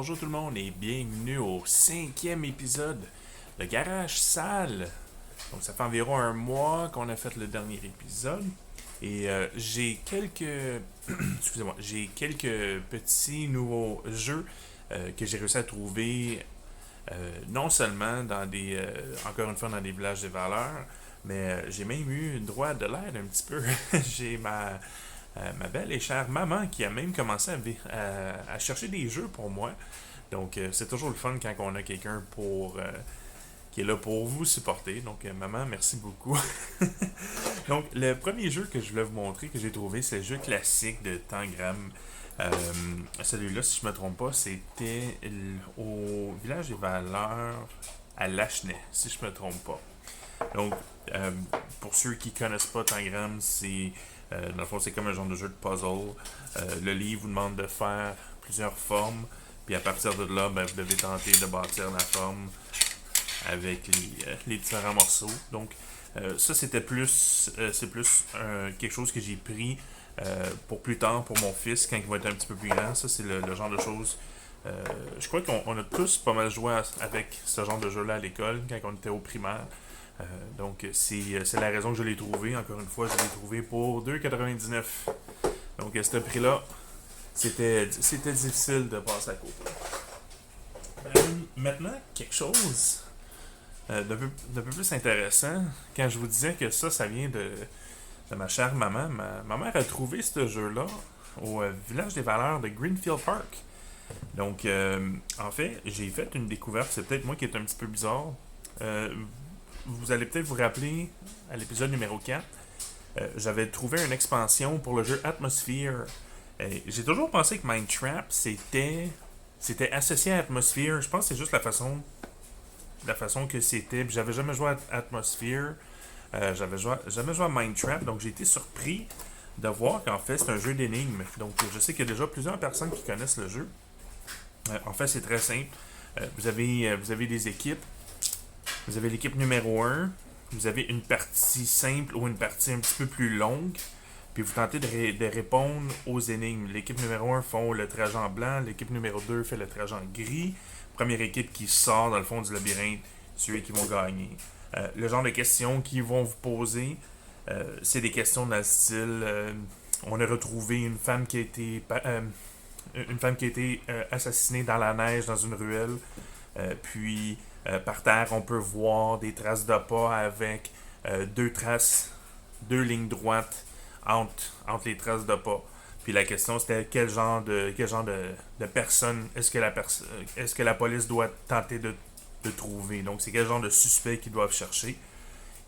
bonjour tout le monde et bienvenue au 5e épisode de Garage Sale. Donc ça fait environ un mois qu'on a fait le dernier épisode et j'ai quelques excusez-moi, j'ai quelques petits nouveaux jeux que j'ai réussi à trouver non seulement dans des encore une fois dans des villages de valeurs, mais j'ai même eu droit de l'aide un petit peu. J'ai ma belle et chère maman qui a même commencé à chercher des jeux pour moi. Donc, c'est toujours le fun quand on a quelqu'un qui est là pour vous supporter. Donc, maman, merci beaucoup. Donc, le premier jeu que je voulais vous montrer, que j'ai trouvé, c'est le jeu classique de Tangram. Celui-là, si je ne me trompe pas, c'était au village des valeurs à Lachenay, si je ne me trompe pas. Donc, pour ceux qui connaissent pas Tangram, dans le fond, c'est comme un genre de jeu de puzzle. Le livre vous demande de faire plusieurs formes, puis à partir de là, ben, vous devez tenter de bâtir la forme avec les différents morceaux. Donc, ça, c'est plus quelque chose que j'ai pris pour plus tard pour mon fils quand il va être un petit peu plus grand. Ça, c'est le genre de choses. Je crois qu'on a tous pas mal joué avec ce genre de jeu-là à l'école quand on était au primaire. Donc, c'est la raison que je l'ai trouvé. Encore une fois, je l'ai trouvé pour 2,99$. Donc, à ce prix-là, c'était difficile de passer à côté. Maintenant, quelque chose d'un peu plus intéressant. Quand je vous disais que ça vient de ma chère maman, ma mère a trouvé ce jeu-là au village des valeurs de Greenfield Park. Donc, en fait, j'ai fait une découverte. C'est peut-être moi qui est un petit peu bizarre. Vous allez peut-être vous rappeler, à l'épisode numéro 4, j'avais trouvé une expansion pour le jeu Atmosphere. J'ai toujours pensé que Mind Trap, c'était associé à Atmosphere. Je pense que c'est juste la façon que c'était. J'avais jamais joué à Atmosphere. Jamais joué à Mind Trap. Donc j'ai été surpris de voir qu'en fait, c'est un jeu d'énigmes. Donc je sais qu'il y a déjà plusieurs personnes qui connaissent le jeu. En fait, c'est très simple. Vous avez des équipes. Vous avez l'équipe numéro 1, vous avez une partie simple ou une partie un petit peu plus longue, puis vous tentez de répondre aux énigmes. L'équipe numéro 1 font le trajet en blanc, l'équipe numéro 2 fait le trajet en gris. Première équipe qui sort dans le fond du labyrinthe, ceux qui vont gagner. Le genre de questions qu'ils vont vous poser, c'est des questions dans le style on a retrouvé une femme qui a été assassinée dans la neige dans une ruelle. Puis par terre, on peut voir des traces de pas avec deux lignes droites entre les traces de pas. Puis la question c'était quel genre de personne est-ce que la police doit tenter de trouver. Donc c'est quel genre de suspect qu'ils doivent chercher.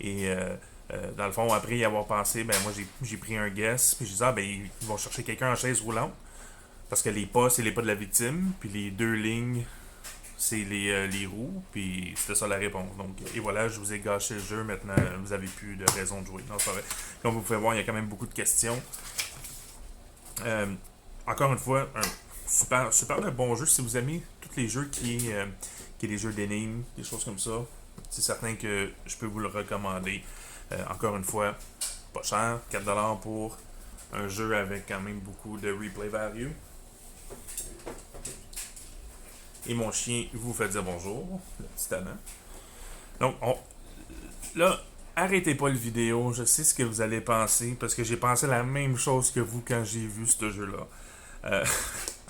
Et dans le fond, après y avoir pensé, ben moi j'ai pris un guess, puis j'ai dit ben ils vont chercher quelqu'un en chaise roulante. Parce que les pas, c'est les pas de la victime, puis les deux lignes, c'est les roues, puis c'était ça la réponse. Donc, et voilà, je vous ai gâché le jeu, maintenant vous avez plus de raison de jouer. Non, c'est pas vrai. Comme vous pouvez voir, il y a quand même beaucoup de questions. Encore une fois, un super de bon jeu. Si vous aimez tous les jeux qui est des jeux d'énigmes, des choses comme ça, c'est certain que je peux vous le recommander. Encore une fois, pas cher, 4$ pour un jeu avec quand même beaucoup de replay value. Et mon chien vous fait dire bonjour, le petit talent. Donc, là, arrêtez pas le vidéo, je sais ce que vous allez penser, parce que j'ai pensé la même chose que vous quand j'ai vu ce jeu-là.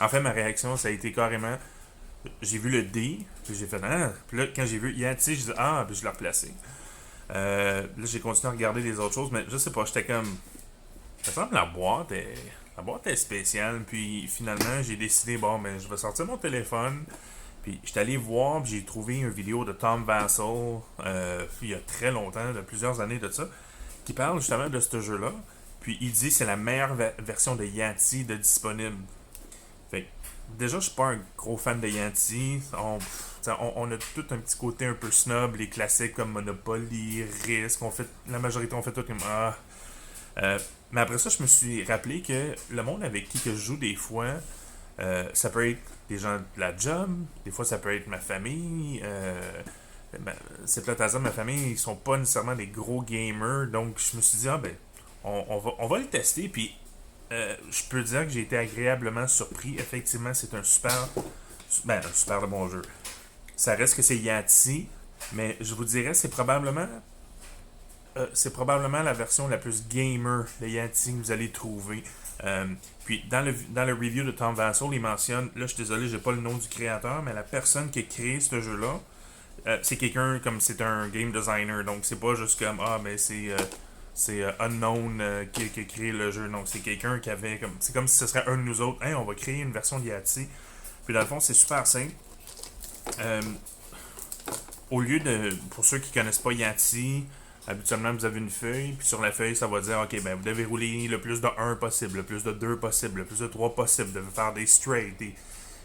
En fait, ma réaction, ça a été carrément, j'ai vu le D, puis j'ai fait, ah, puis là, quand j'ai vu Yati, j'ai dit, ah, puis je l'ai replacé. Là, j'ai continué à regarder les autres choses, mais je sais pas, j'étais comme, ça semble la boîte est spéciale, puis finalement, j'ai décidé, bon, ben, je vais sortir mon téléphone. Puis j'étais allé voir, puis j'ai trouvé une vidéo de Tom Vassell, il y a très longtemps, de plusieurs années de ça, qui parle justement de ce jeu-là. Puis il dit que c'est la meilleure version de Yahtzee de disponible. Fait que, déjà, je suis pas un gros fan de Yahtzee. On a tout un petit côté un peu snob, les classiques comme Monopoly, Risk. La majorité, on fait tout comme ah. Mais après ça, je me suis rappelé que le monde avec qui que je joue des fois, ça peut être des gens de la job, des fois ça peut être ma famille. C'est plate à dire, ma famille, ils sont pas nécessairement des gros gamers, donc je me suis dit, ah ben, on va le tester, puis je peux dire que j'ai été agréablement surpris. Effectivement, c'est un Ben, un super de bon jeu. Ça reste que c'est Yahtzee, mais je vous dirais, c'est probablement la version la plus gamer de Yahtzee que vous allez trouver. Puis dans le review de Tom Vassell, il mentionne, là je suis désolé, j'ai pas le nom du créateur, mais la personne qui a créé ce jeu-là, c'est quelqu'un comme c'est un game designer, donc c'est pas juste comme ben c'est Unknown qui a créé le jeu, non, c'est quelqu'un qui avait comme, c'est comme si ce serait un de nous autres, hey, on va créer une version de Yahtzee. Puis dans le fond, c'est super simple. Euh, Au lieu de, pour ceux qui connaissent pas Yahtzee, habituellement vous avez une feuille, puis sur la feuille ça va dire ok, ben vous devez rouler le plus de 1 possible, le plus de 2 possible, le plus de 3 possible, vous devez faire des straight,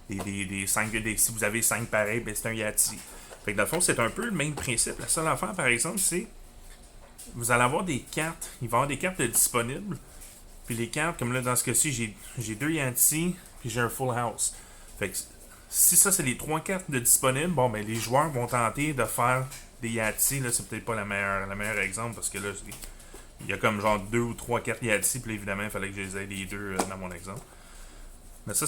des 5, si vous avez 5 pareils, ben c'est un Yahtzee. Fait que dans le fond, c'est un peu le même principe. La seule affaire, par exemple, c'est vous allez avoir des cartes, il va y avoir des cartes disponibles, puis les cartes, comme là dans ce cas-ci, j'ai 2 Yahtzee, puis j'ai un Full House. Fait que si ça c'est les 3 cartes de disponibles, bon ben les joueurs vont tenter de faire des Yahtzee, là c'est peut-être pas la meilleure exemple parce que là il y a comme genre 2 ou 3 cartes Yahtzee, puis évidemment il fallait que je les aie les deux dans mon exemple. Mais ça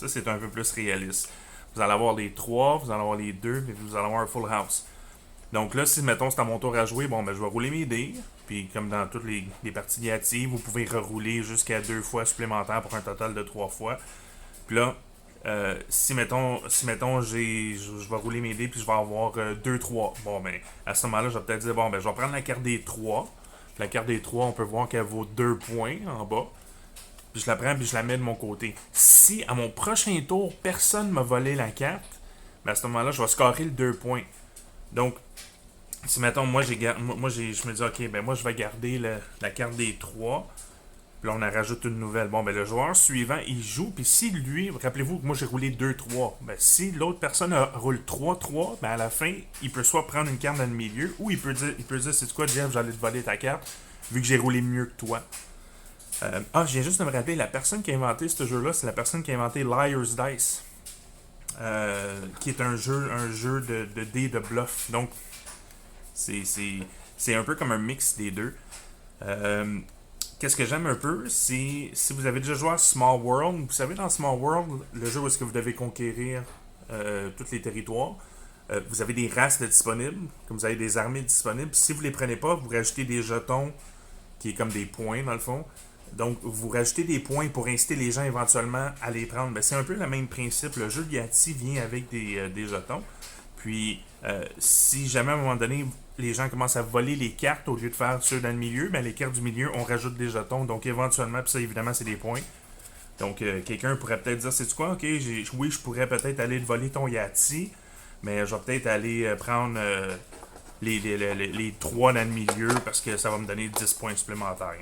c'est un peu plus réaliste. Vous allez avoir les 3, vous allez avoir les 2, et vous allez avoir un Full House. Donc là, si mettons c'est à mon tour à jouer, bon ben je vais rouler mes dés. Puis comme dans toutes les parties de Yahtzee, vous pouvez rerouler jusqu'à 2 fois supplémentaires pour un total de 3 fois. Puis là, si mettons je vais rouler mes dés puis je vais avoir 2-3. Bon ben à ce moment-là, je vais peut-être dire bon ben je vais prendre la carte des 3. La carte des 3, on peut voir qu'elle vaut 2 points en bas. Puis je la prends puis je la mets de mon côté. Si à mon prochain tour, personne m'a volé la carte, ben à ce moment-là, je vais scorer le 2 points. Donc, si mettons, je me dis, ok, ben moi je vais garder la carte des 3. Puis là, on en rajoute une nouvelle. Bon, ben le joueur suivant, il joue. Puis si lui, rappelez-vous que moi j'ai roulé 2-3. Ben si l'autre personne roule 3-3, ben à la fin, il peut soit prendre une carte dans le milieu, ou il peut dire, c'est quoi, Jeff, j'allais te voler ta carte, vu que j'ai roulé mieux que toi. Je viens juste de me rappeler, la personne qui a inventé ce jeu-là, c'est la personne qui a inventé Liar's Dice. Qui est un jeu de dés de bluff. Donc, c'est un peu comme un mix des deux. Qu'est-ce que j'aime un peu, c'est si vous avez déjà joué à Small World, vous savez dans Small World, le jeu où est-ce que vous devez conquérir tous les territoires, vous avez des races disponibles, comme vous avez des armées disponibles. Si vous les prenez pas, vous rajoutez des jetons, qui est comme des points dans le fond. Donc, vous rajoutez des points pour inciter les gens éventuellement à les prendre. Ben, c'est un peu le même principe. Le jeu de Yahtzee vient avec des jetons. Puis, si jamais à un moment donné, les gens commencent à voler les cartes au lieu de faire ceux dans le milieu, ben, les cartes du milieu, on rajoute des jetons. Donc, éventuellement, puis ça, évidemment, c'est des points. Donc, quelqu'un pourrait peut-être dire, c'est quoi, ok, oui, je pourrais peut-être aller te voler ton Yahtzee, mais je vais peut-être aller prendre les 3 dans le milieu parce que ça va me donner 10 points supplémentaires.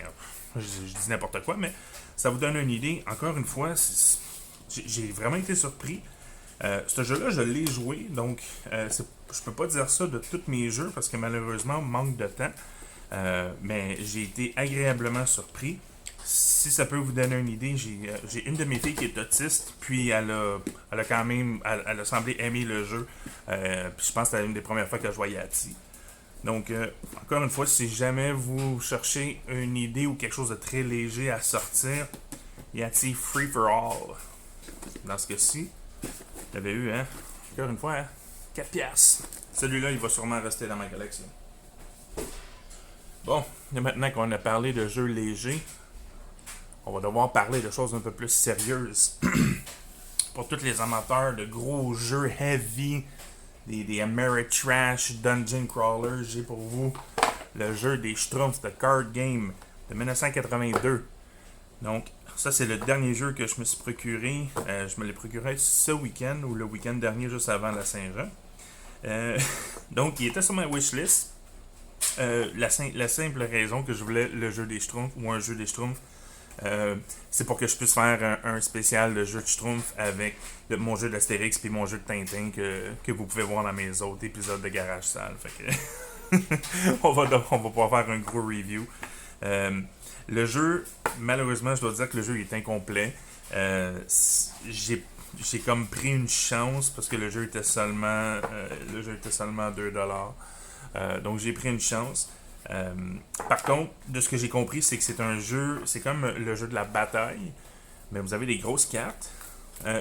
Je dis n'importe quoi, mais ça vous donne une idée. Encore une fois, j'ai vraiment été surpris. Ce jeu-là, je l'ai joué, donc je peux pas dire ça de tous mes jeux parce que malheureusement, manque de temps. Mais j'ai été agréablement surpris. Si ça peut vous donner une idée, j'ai une de mes filles qui est autiste, puis elle a quand même, elle a semblé aimer le jeu. Puis je pense que c'était une des premières fois qu'elle jouait à Yahtzee. Donc, encore une fois, si jamais vous cherchez une idée ou quelque chose de très léger à sortir, Yahtzee Free for All. Dans ce cas-ci, j'avais eu, hein, encore une fois, 4 piastres. Celui-là, il va sûrement rester dans ma collection. Bon, maintenant qu'on a parlé de jeux légers, on va devoir parler de choses un peu plus sérieuses. Pour tous les amateurs de gros jeux heavy, des Ameritrash Dungeon Crawlers, j'ai pour vous le jeu des Schtroumpfs de Card Game de 1982. Donc, ça c'est le dernier jeu que je me suis procuré. Je me l'ai procuré ce week-end ou le week-end dernier, juste avant la Saint-Jean. Donc, il était sur ma wishlist. La simple raison que je voulais le jeu des Schtroumpfs ou un jeu des Schtroumpfs, c'est pour que je puisse faire un spécial de jeu de Schtroumpf avec mon jeu d'Astérix puis mon jeu de Tintin que vous pouvez voir dans mes autres épisodes de Garage Sale. Fait que on va pouvoir faire un gros review. Le jeu, malheureusement, je dois dire que le jeu est incomplet. J'ai comme pris une chance parce que le jeu était seulement 2$. Donc j'ai pris une chance. Par contre, de ce que j'ai compris, c'est que c'est un jeu, c'est comme le jeu de la bataille, mais vous avez des grosses cartes.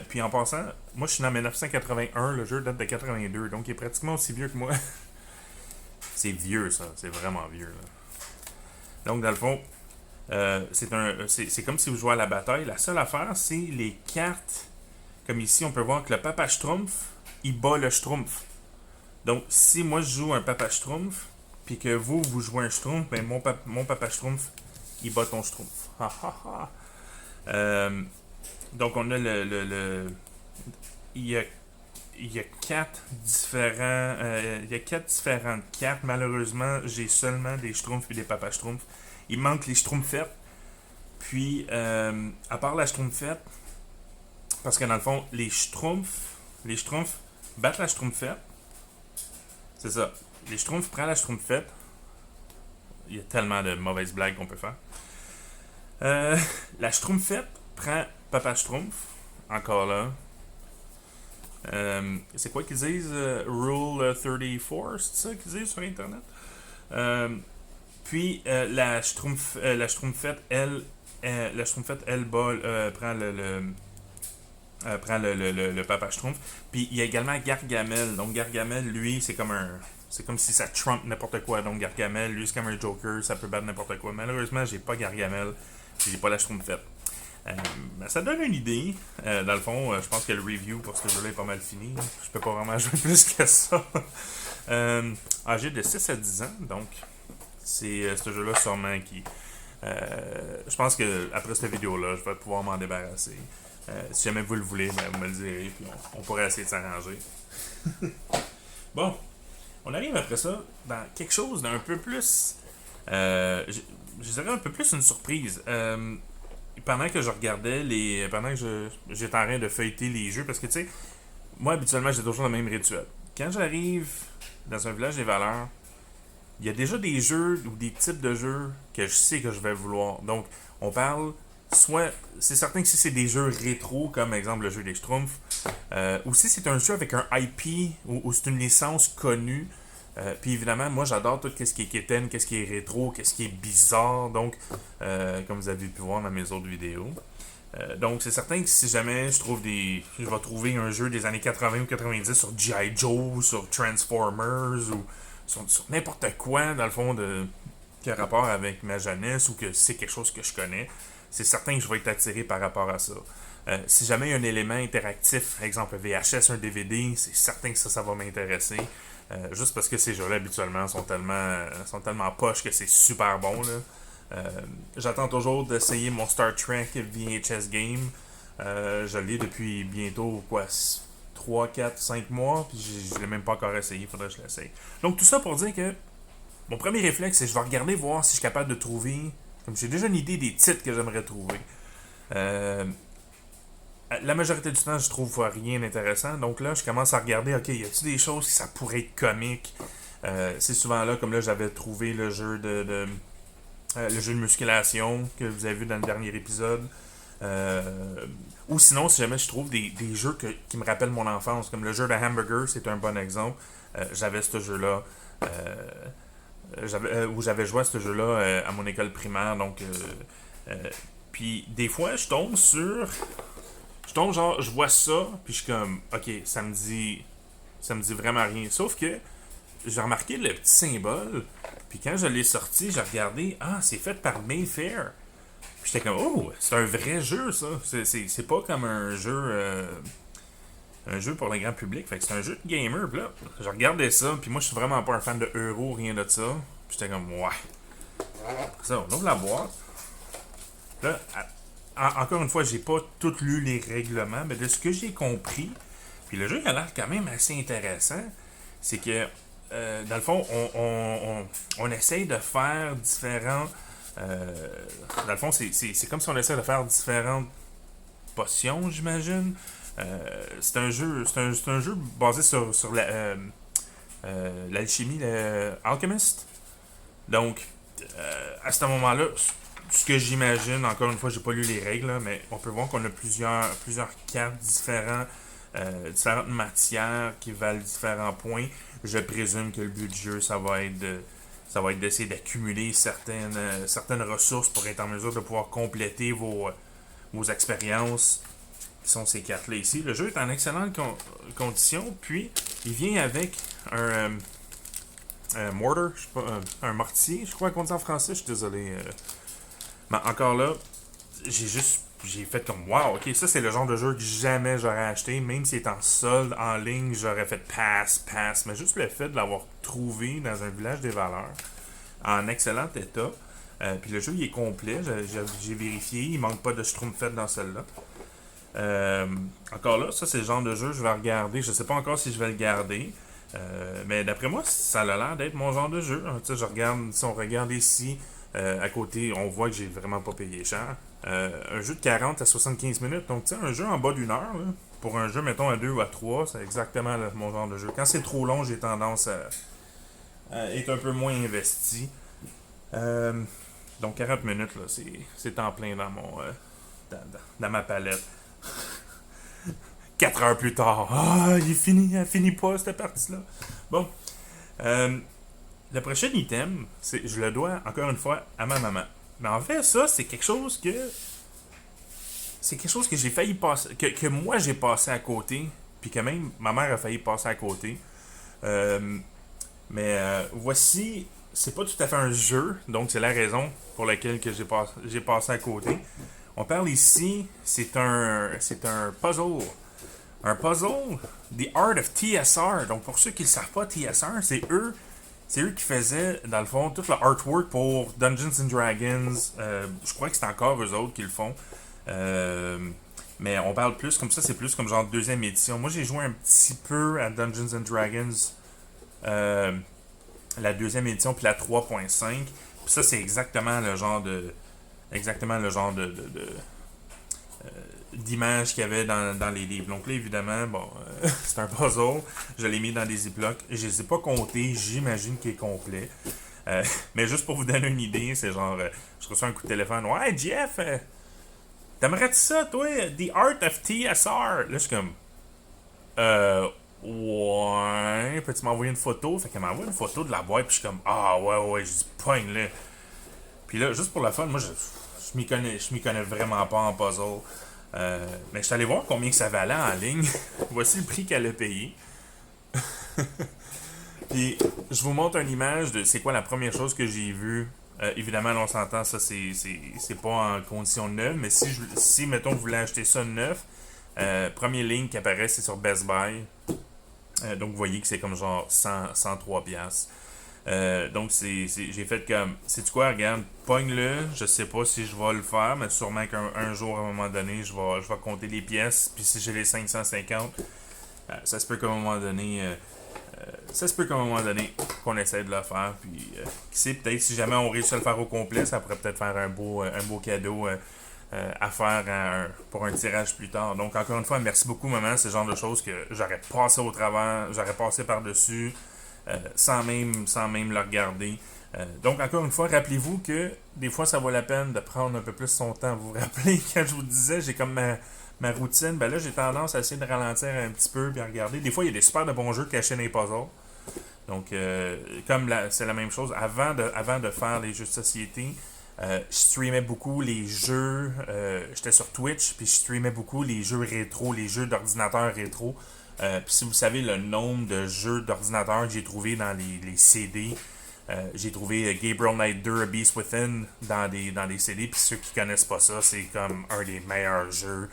Puis en passant, moi je suis né en 1981, le jeu date de 82, donc il est pratiquement aussi vieux que moi. C'est vieux ça, c'est vraiment vieux. Là. Donc dans le fond, c'est comme si vous jouez à la bataille. La seule affaire, c'est les cartes. Comme ici, on peut voir que le papa Schtroumpf, il bat le Schtroumpf. Donc si moi je joue un papa Schtroumpf, puis que vous jouez un Schtroumpf, ben mon papa Schtroumpf, il bat ton Schtroumpf. Donc on a il y a il y a quatre différentes cartes. Malheureusement, j'ai seulement des Schtroumpfs et des Papa Schtroumpfs. Il manque les Schtroumpfettes. Puis, à part la Schtroumpfette, parce que dans le fond, les Schtroumpfs battent la Schtroumpfette. C'est ça. Les Schtroumpfs prennent la Schtroumpfette. Il y a tellement de mauvaises blagues qu'on peut faire. La Schtroumpfette prend Papa Schtroumpf. Encore là. C'est quoi qu'ils disent? Rule 34, c'est ça qu'ils disent sur Internet? Puis la Schtroumpfette, elle, prend le Papa Schtroumpf. Puis il y a également Gargamel. Donc Gargamel, lui, c'est comme si ça trumpe n'importe quoi. Donc Gargamel, lui, c'est comme un Joker, ça peut battre n'importe quoi. Malheureusement, j'ai pas Gargamel, j'ai pas la Schtroumpfette. Ça donne une idée. Dans le fond, je pense que le review pour ce jeu-là est pas mal fini. Je peux pas vraiment jouer plus que ça. Âgé de 6 à 10 ans, donc c'est ce jeu-là sûrement qui... je pense que après cette vidéo-là, je vais pouvoir m'en débarrasser. Si jamais vous le voulez, ben, vous me le direz, puis on pourrait essayer de s'arranger. Bon, on arrive après ça dans quelque chose d'un peu plus... je dirais un peu plus une surprise. Pendant que je regardais pendant que j'étais en train de feuilleter les jeux, parce que tu sais, moi habituellement j'ai toujours le même rituel. Quand j'arrive dans un village des valeurs, il y a déjà des jeux ou des types de jeux que je sais que je vais vouloir. Donc, on parle soit, c'est certain que si c'est des jeux rétro, comme exemple le jeu des Schtroumpfs, ou si c'est un jeu avec un IP ou c'est une licence connue. Puis évidemment, moi j'adore tout ce qui est quétaine, qu'est-ce qui est rétro, qu'est-ce qui est bizarre. Donc, comme vous avez pu voir dans mes autres vidéos. Donc, c'est certain que si jamais je vais trouver un jeu des années 80 ou 90 sur G.I. Joe, sur Transformers ou sur n'importe quoi, dans le fond, qui a rapport avec ma jeunesse ou que c'est quelque chose que je connais, c'est certain que je vais être attiré par rapport à ça. Si jamais il y a un élément interactif, exemple VHS, un DVD, c'est certain que ça va m'intéresser. Juste parce que ces jeux-là, habituellement, sont tellement poches que c'est super bon. Là. J'attends toujours d'essayer mon Star Trek VHS Game. Je l'ai depuis bientôt, 3, 4, 5 mois, puis je l'ai même pas encore essayé, il faudrait que je l'essaye. Donc tout ça pour dire que mon premier réflexe, c'est que je vais regarder, voir si je suis capable de trouver, comme j'ai déjà une idée des titres que j'aimerais trouver. La majorité du temps, je trouve rien d'intéressant. Donc là, je commence à regarder, ok, y a-t-il des choses qui ça pourrait être comique? C'est souvent là, comme là, j'avais trouvé le jeu de musculation que vous avez vu dans le dernier épisode. Ou sinon, si jamais je trouve des jeux qui me rappellent mon enfance, comme le jeu de hamburger, c'est un bon exemple. J'avais ce jeu-là. Où j'avais joué à ce jeu-là à mon école primaire. Donc, puis des fois, je tombe genre, je vois ça, puis je suis comme, ok, ça me dit vraiment rien. Sauf que j'ai remarqué le petit symbole, puis quand je l'ai sorti, j'ai regardé, c'est fait par Mayfair. Puis j'étais comme, oh, c'est un vrai jeu, ça. C'est pas comme un jeu pour le grand public, fait que c'est un jeu de gamer. Puis là, je regardais ça, puis moi, je suis vraiment pas un fan de Euro, rien de ça. Puis j'étais comme, ouais. Après ça, on ouvre la boîte. Là, encore une fois, j'ai pas tout lu les règlements, mais de ce que j'ai compris, puis le jeu a l'air quand même assez intéressant, c'est que, dans le fond, on essaye de faire différents... dans le fond, c'est comme si on essaie de faire différentes potions, j'imagine. C'est un jeu basé sur l'alchimie, l'Alchemist. Donc, à ce moment-là, ce que j'imagine, encore une fois, j'ai pas lu les règles, là, mais on peut voir qu'on a plusieurs cartes différentes matières qui valent différents points. Je présume que le but du jeu, ça va être d'essayer d'accumuler certaines ressources pour être en mesure de pouvoir compléter vos expériences qui sont ces cartes-là ici. Le jeu est en excellente condition, puis il vient avec un mortar, je sais pas, un mortier, je crois qu'on dit en français, je suis désolé. Mais encore là, j'ai fait comme wow, ok, ça c'est le genre de jeu que jamais j'aurais acheté, même s'il est en solde, en ligne, j'aurais fait pass, mais juste le fait de l'avoir trouvé dans un village des valeurs, en excellent état, puis le jeu il est complet, j'ai vérifié, il manque pas de Schtroumpfette dans celle-là. Encore là, ça c'est le genre de jeu que je vais regarder, je sais pas encore si je vais le garder, mais d'après moi, ça a l'air d'être mon genre de jeu. Je regarde, si on regarde ici, à côté, on voit que j'ai vraiment pas payé cher. Un jeu de 40 à 75 minutes, donc tu sais, un jeu en bas d'une heure, là, pour un jeu, mettons, à 2 ou à 3, c'est exactement mon genre de jeu. Quand c'est trop long, j'ai tendance à être un peu moins investi. Donc 40 minutes, là, c'est en plein dans mon dans ma palette. 4 heures plus tard, elle finit pas cette partie-là. Bon, le prochain item, je le dois encore une fois à ma maman. Mais en fait, ça, c'est quelque chose que j'ai failli passer, que moi j'ai passé à côté, puis que même ma mère a failli passer à côté. Voici, c'est pas tout à fait un jeu, donc c'est la raison pour laquelle que j'ai passé à côté. On parle ici, c'est un puzzle. Un puzzle, The Art of TSR. Donc pour ceux qui ne le savent pas, TSR, c'est eux qui faisaient, dans le fond, tout le artwork pour Dungeons and Dragons. Je crois que c'est encore eux autres qui le font. Mais on parle plus comme ça, c'est plus comme genre deuxième édition. Moi, j'ai joué un petit peu à Dungeons and Dragons, la deuxième édition, puis la 3.5. Puis ça, c'est exactement le genre de d'images qu'il y avait dans les livres. Donc là, évidemment, bon, c'est un puzzle. Je l'ai mis dans des ziplocs. Je les ai pas comptés. J'imagine qu'il est complet. Mais juste pour vous donner une idée, c'est genre, je reçois un coup de téléphone. Ouais, Jeff, t'aimerais-tu ça, toi? The Art of TSR. Là, je suis comme, ouais. Peux-tu m'envoyer une photo? Fait qu'elle m'envoie une photo de la boîte. Puis je suis comme, ah, ouais, je dis, pogne là. Puis là, juste pour la fun, moi, je m'y connais vraiment pas en puzzle. Mais je suis allé voir combien que ça valait en ligne. Voici le prix qu'elle a payé. Puis je vous montre une image de c'est quoi la première chose que j'ai vue. Évidemment, là, on s'entend, ça c'est pas en condition neuve, mais si mettons vous voulez acheter ça neuf, premier ligne qui apparaît c'est sur Best Buy. Donc vous voyez que c'est comme genre 103 piastres. Donc j'ai fait comme, sais-tu quoi, regarde, pogne-le, je sais pas si je vais le faire, mais sûrement qu'un jour, à un moment donné, je vais compter les pièces, puis si j'ai les 550, ça se peut qu'à un moment donné, qu'on essaie de le faire, puis qui sait, peut-être si jamais on réussit à le faire au complet, ça pourrait peut-être faire un beau cadeau à faire pour un tirage plus tard. Donc encore une fois, merci beaucoup maman, c'est le genre de choses que j'aurais passé au travers, j'aurais passé par-dessus, sans même le regarder. Donc, encore une fois, rappelez-vous que des fois, ça vaut la peine de prendre un peu plus son temps. Vous vous rappelez, quand je vous disais, j'ai comme ma routine, ben là, j'ai tendance à essayer de ralentir un petit peu et regarder. Des fois, il y a des super de bons jeux cachés dans les puzzles. Donc, c'est la même chose. Avant de faire les jeux de société, je streamais beaucoup les jeux. J'étais sur Twitch, puis je streamais beaucoup les jeux rétro, les jeux d'ordinateur rétro. Puis si vous savez le nombre de jeux d'ordinateur que j'ai trouvé dans les CD, j'ai trouvé Gabriel Knight 2 A Beast Within dans les CD. Puis ceux qui connaissent pas ça, c'est comme un des meilleurs jeux.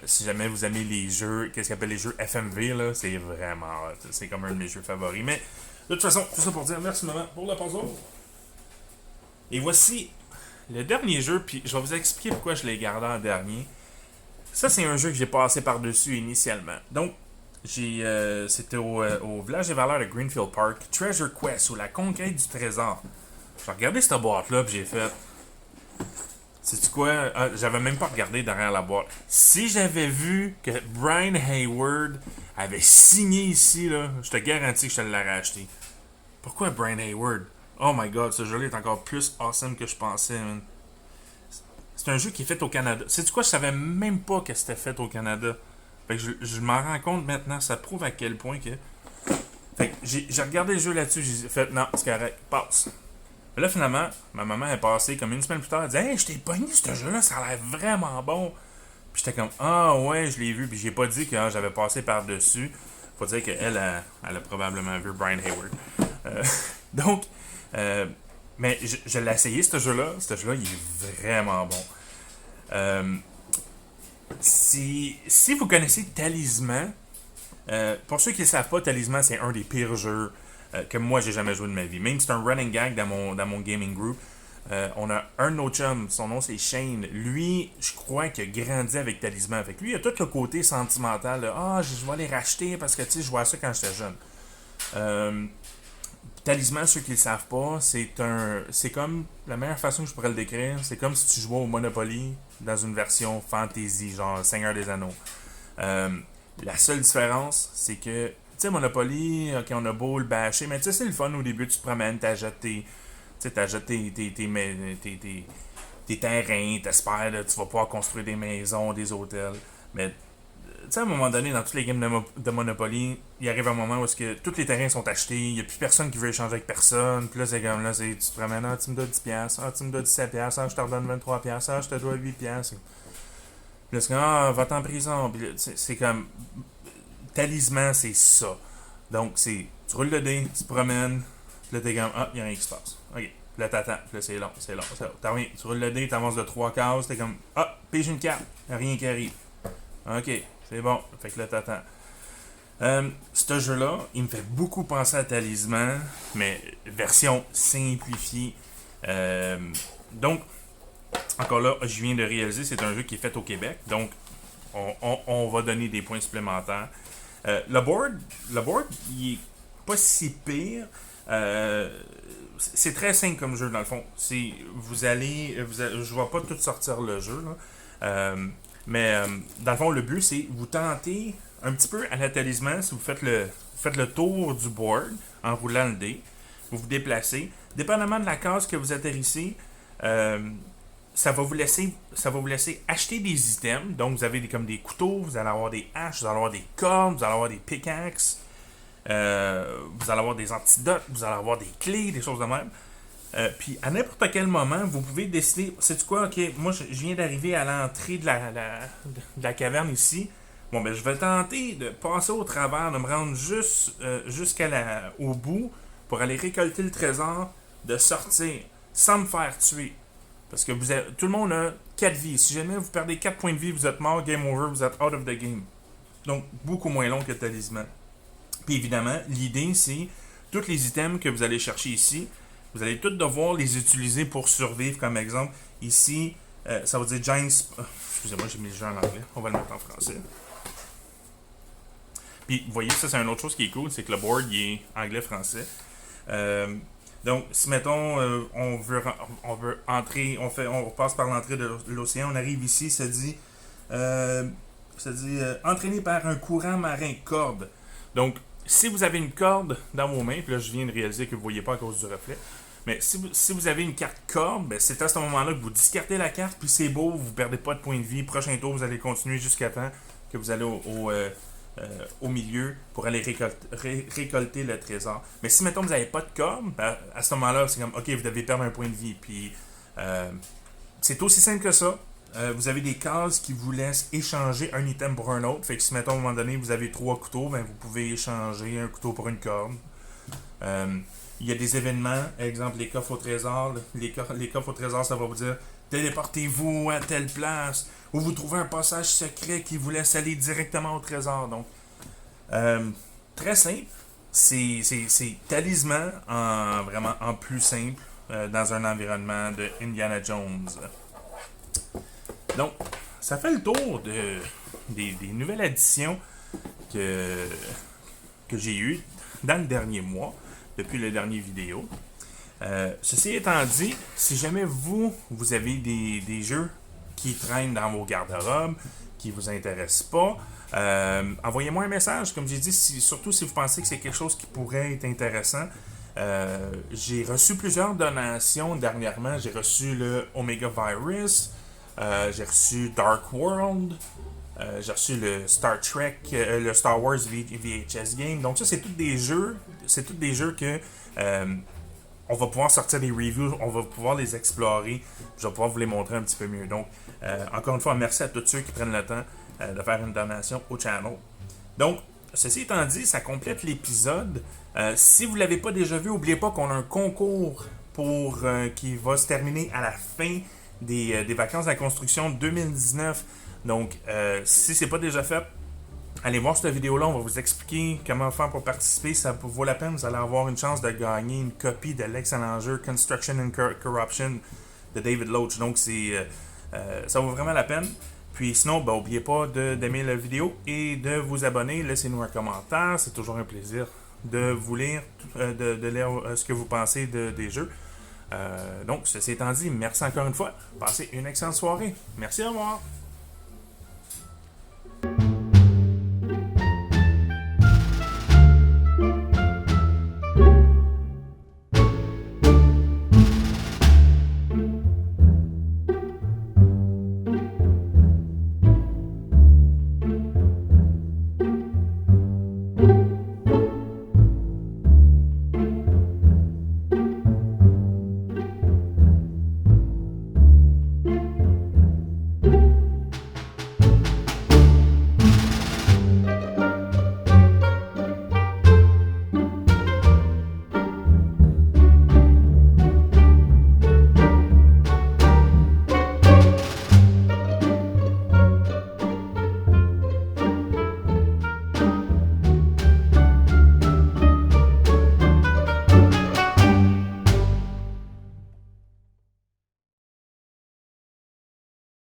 Si jamais vous aimez les jeux, qu'est-ce qu'on appelle les jeux FMV, là, c'est vraiment hot. C'est comme un de mes jeux favoris. Mais de toute façon, tout ça pour dire merci maman pour le puzzle. Et voici le dernier jeu, puis je vais vous expliquer pourquoi je l'ai gardé en dernier. Ça, c'est un jeu que j'ai passé par-dessus initialement. Donc, c'était au village des valeurs de Greenfield Park, Treasure Quest, ou la conquête du trésor. J'ai regardé cette boîte-là, puis j'ai fait... Sais-tu quoi? J'avais même pas regardé derrière la boîte. Si j'avais vu que Brian Hayward avait signé ici, là, je te garantis que je te l'aurais acheté. Pourquoi Brian Hayward? Oh my god, ce jeu-là est encore plus awesome que je pensais, man. C'est un jeu qui est fait au Canada. Sais-tu quoi? Je savais même pas que c'était fait au Canada. Fait que je m'en rends compte maintenant. Ça prouve à quel point que... Fait que j'ai regardé le jeu là-dessus. J'ai fait, non, c'est correct, passe. Là, finalement, ma maman est passée comme une semaine plus tard. Elle dit, hey, je t'ai pogné ce jeu-là, ça a l'air vraiment bon. Puis j'étais comme, ah ouais, je l'ai vu, puis j'ai pas dit que j'avais passé par-dessus. Faut dire qu'elle, elle a probablement vu Brian Hayward. Euh, donc, mais je l'ai essayé, ce jeu-là. Ce jeu-là, il est vraiment bon. Euh, si vous connaissez Talisman, pour ceux qui ne savent pas, Talisman, c'est un des pires jeux que moi, j'ai jamais joué de ma vie. Même si c'est un running gag dans mon gaming group. On a un de nos chums, son nom c'est Shane. Lui, je crois qu'il a grandi avec Talisman. Fait que lui, il a tout le côté sentimental de je vais les racheter parce que tu sais, je jouais à ça quand j'étais jeune. Talisman, ceux qui ne le savent pas, c'est comme la meilleure façon que je pourrais le décrire, c'est comme si tu jouais au Monopoly dans une version fantasy, genre Seigneur des Anneaux. Euh, la seule différence, c'est que, tu sais, Monopoly, ok, on a beau le bâcher, mais tu sais, c'est le fun au début, tu te promènes, t'achètes tes terrains, t'espères, là, tu vas pouvoir construire des maisons, des hôtels. Mais, tu sais, à un moment donné, dans toutes les games de Monopoly, il arrive un moment où est-ce que tous les terrains sont achetés, il n'y a plus personne qui veut échanger avec personne. Puis là, c'est comme là, tu te promènes, tu me dois 10$, tu me dois 17$, je te redonne 23$, je te dois 8$. Puis là, c'est comme, va-t'en en prison. Puis là, c'est comme, Talisman, c'est ça. Donc, tu roules le dé, tu te promènes, puis là, t'es comme, il n'y a rien qui se passe. Ok. Puis là, t'attends. Puis là, c'est long, c'est long. T'as rien. Tu roules le dé, t'avances de 3 cases, t'es comme, pige une carte, y a rien qui arrive. Ok, c'est bon. Fait que là, t'attends. Ce jeu-là, il me fait beaucoup penser à Talisman, mais version simplifiée. Donc, encore là, je viens de réaliser, c'est un jeu qui est fait au Québec, donc on va donner des points supplémentaires. Le board, il est pas si pire. C'est très simple comme jeu dans le fond. Je vais pas tout sortir le jeu là. Mais dans le fond, le but c'est vous tentez un petit peu à la Talisman si vous faites le tour du board en roulant le dé. Vous vous déplacez. Dépendamment de la case que vous atterrissez, ça va vous laisser acheter des items. Donc vous avez comme des couteaux, vous allez avoir des haches, vous allez avoir des cordes, vous allez avoir des pickaxes, vous allez avoir des antidotes, vous allez avoir des clés, des choses de même. Puis à n'importe quel moment, vous pouvez décider, sais-tu quoi, ok, moi je viens d'arriver à l'entrée de la caverne ici. Bon, ben je vais tenter de passer au travers, de me rendre jusqu'au bout pour aller récolter le trésor, de sortir sans me faire tuer. Parce que tout le monde a 4 vies. Si jamais vous perdez 4 points de vie, vous êtes mort, game over, vous êtes out of the game. Donc, beaucoup moins long que Talisman. Puis évidemment, l'idée, c'est tous les items que vous allez chercher ici, vous allez tous devoir les utiliser pour survivre. Comme exemple, ici, ça veut dire Giant... excusez-moi, j'ai mis le jeu en anglais. On va le mettre en français. Puis, vous voyez, ça, c'est une autre chose qui est cool, c'est que le board, il est anglais-français. Donc, si mettons, on veut entrer, on passe par l'entrée de l'océan, on arrive ici, ça dit entraîné par un courant marin corde. Donc, si vous avez une corde dans vos mains, puis là, je viens de réaliser que vous ne voyez pas à cause du reflet, mais si vous avez une carte corde, ben, c'est à ce moment-là que vous discartez la carte, puis c'est beau, vous ne perdez pas de points de vie. Prochain tour, vous allez continuer jusqu'à temps que vous allez au milieu pour aller récolter le trésor. Mais si, mettons, vous n'avez pas de corde, ben, à ce moment-là, c'est comme, ok, vous devez perdre un point de vie. Puis, c'est aussi simple que ça. Vous avez des cases qui vous laissent échanger un item pour un autre. Fait que si, mettons, à un moment donné, vous avez 3 couteaux, ben, vous pouvez échanger un couteau pour une corde. Il y a des événements, exemple, les coffres au trésor. Les coffres au trésor, ça va vous dire téléportez-vous à telle place, ou vous trouvez un passage secret qui vous laisse aller directement au trésor. Donc, très simple. C'est Talisman vraiment en plus simple dans un environnement de Indiana Jones. Donc, ça fait le tour des nouvelles additions que j'ai eues dans le dernier mois, depuis la dernière vidéo. Ceci étant dit, si jamais vous avez des jeux qui traînent dans vos garde-robes, qui vous intéressent pas, envoyez-moi un message, comme j'ai dit, surtout si vous pensez que c'est quelque chose qui pourrait être intéressant. J'ai reçu plusieurs donations dernièrement. J'ai reçu le Omega Virus, j'ai reçu Dark World, j'ai reçu le Star Trek, le Star Wars VHS Game. Donc ça, c'est tous des jeux que on va pouvoir sortir des reviews, on va pouvoir les explorer, je vais pouvoir vous les montrer un petit peu mieux. Donc, encore une fois, merci à tous ceux qui prennent le temps de faire une donation au channel. Donc, ceci étant dit, ça complète l'épisode. Si vous ne l'avez pas déjà vu, n'oubliez pas qu'on a un concours qui va se terminer à la fin des vacances de la construction 2019. Donc, si ce n'est pas déjà fait, allez voir cette vidéo-là, on va vous expliquer comment faire pour participer. Ça vaut la peine, vous allez avoir une chance de gagner une copie de l'excellent jeu Construction and Corruption de David Loach. Donc, ça vaut vraiment la peine. Puis sinon, n'oubliez pas d'aimer la vidéo et de vous abonner. Laissez-nous un commentaire, c'est toujours un plaisir de vous lire, de lire ce que vous pensez des jeux. Donc, ceci étant dit, merci encore une fois. Passez une excellente soirée. Merci, au revoir.